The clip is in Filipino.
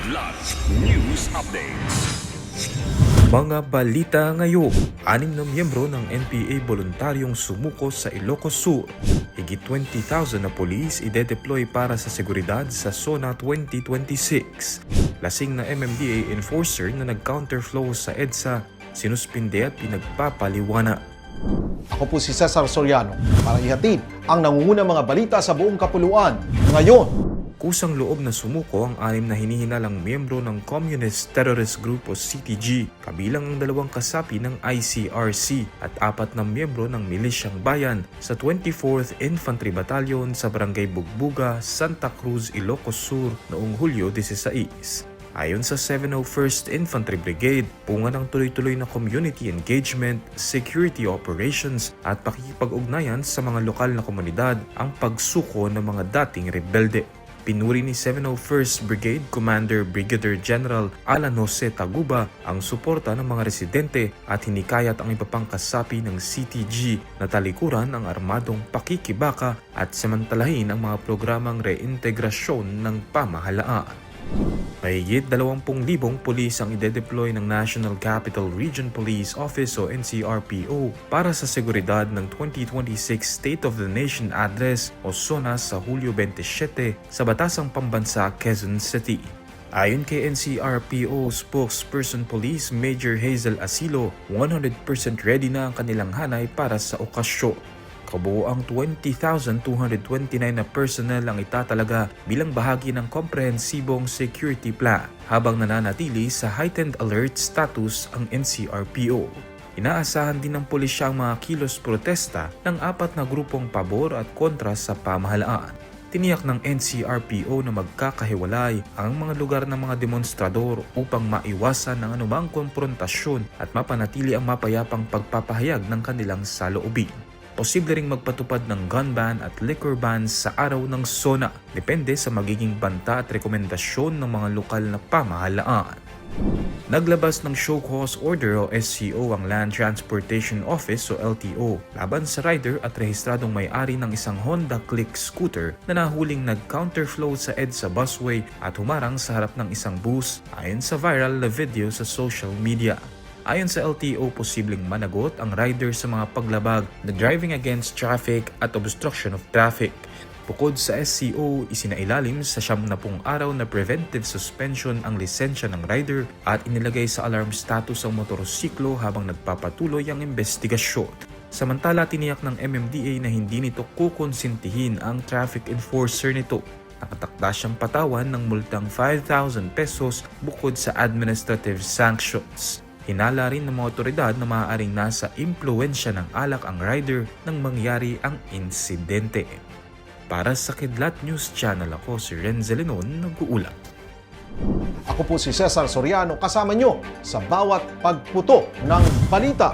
Kidlat News Updates. Mga balita ngayon, 6 na miyembro ng NPA voluntaryong sumuko sa Ilocos Sur. Higit 20,000 na pulis ide-deploy para sa seguridad sa SONA 2026. Lasing na MMDA enforcer na nag-counterflow sa EDSA, sinuspinde at pinagpapaliwanag. Ako po si Cesar Soriano para ihatid ang nangungunang mga balita sa buong kapuluan. Ngayon, Kusang loob na sumuko ang 6 na hinihinalang miyembro ng Communist Terrorist Group o CTG, kabilang ang 2 kasapi ng ICRC at 4 na miyembro ng Milisyang Bayan sa 24th Infantry Battalion sa Barangay Bugbuga, Santa Cruz, Ilocos Sur noong Hulyo 16. Ayon sa 701st Infantry Brigade, bunga ng tuloy-tuloy na community engagement, security operations at pakikipag-ugnayan sa mga lokal na komunidad ang pagsuko ng mga dating rebelde. Pinuri ni 701st Brigade Commander Brigadier General Alan Jose Taguba ang suporta ng mga residente at hinikayat ang iba pang kasapi ng CTG na talikuran ang armadong pakikibaka at samantalahin ang mga programang reintegrasyon ng pamahalaan. Mahigit 20,000 pulis ang ide-deploy ng National Capital Region Police Office o NCRPO para sa seguridad ng 2026 State of the Nation Address o SONA sa Hulyo 27 sa Batasang Pambansa, Quezon City. Ayon kay NCRPO spokesperson Police Major Hazel Asilo, 100% ready na ang kanilang hanay para sa okasyon. Kabuoang 20,229 na personnel ang itatalaga bilang bahagi ng komprehensibong security plan habang nananatili sa heightened alert status ang NCRPO. Inaasahan din ng pulisya ang mga kilos protesta ng 4 na grupong pabor at kontra sa pamahalaan. Tiniyak ng NCRPO na magkakahiwalay ang mga lugar ng mga demonstrador upang maiwasan ang anumang konfrontasyon at mapanatili ang mapayapang pagpapahayag ng kanilang saloobin. Posible ring magpatupad ng gun ban at liquor ban sa araw ng SONA, depende sa magiging banta at rekomendasyon ng mga lokal na pamahalaan. Naglabas ng show cause order o SCO ang Land Transportation Office o LTO laban sa rider at rehistradong may-ari ng isang Honda Click scooter na nahuling nag-counterflow sa EDSA busway at humarang sa harap ng isang bus ayon sa viral na video sa social media. Ayon sa LTO, posibleng managot ang rider sa mga paglabag na driving against traffic at obstruction of traffic. Bukod sa SCO, isinailalim sa 70 araw na preventive suspension ang lisensya ng rider at inilagay sa alarm status ang motorsiklo habang nagpapatuloy ang investigasyon. Samantala, tiniyak ng MMDA na hindi nito kukonsintihin ang traffic enforcer nito. Nakatakda siyang patawan ng multang 5,000 pesos bukod sa administrative sanctions. Hinala rin ng mga otoridad na maaaring nasa impluensya ng alak ang rider nang mangyari ang insidente. Para sa Kidlat News Channel, ako si Renzel Lenon, nag-uulat. ako po si Cesar Soriano kasama nyo sa bawat pagputo ng balita.